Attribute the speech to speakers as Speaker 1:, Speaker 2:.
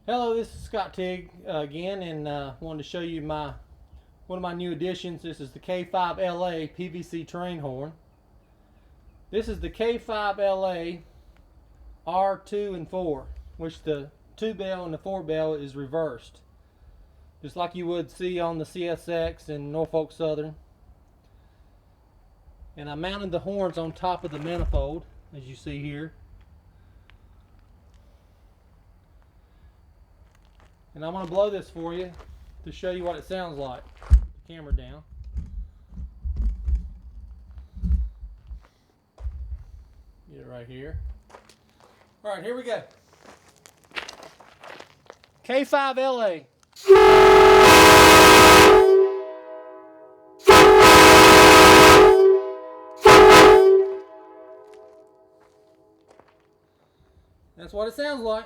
Speaker 1: Hello, this is Scott Tigg again, and wanted to show you one of my new additions. This is the K5LA PVC Train horn. This is the K5LA R2 and 4, which the 2 bell and the 4 bell is reversed, just like you would see on the CSX and Norfolk Southern. And I mounted the horns on top of the manifold, as you see here. And I'm going to blow this for you to show you what it sounds like. Put the camera down. Get it right here. Alright, here we go. K5LA. That's what it sounds like.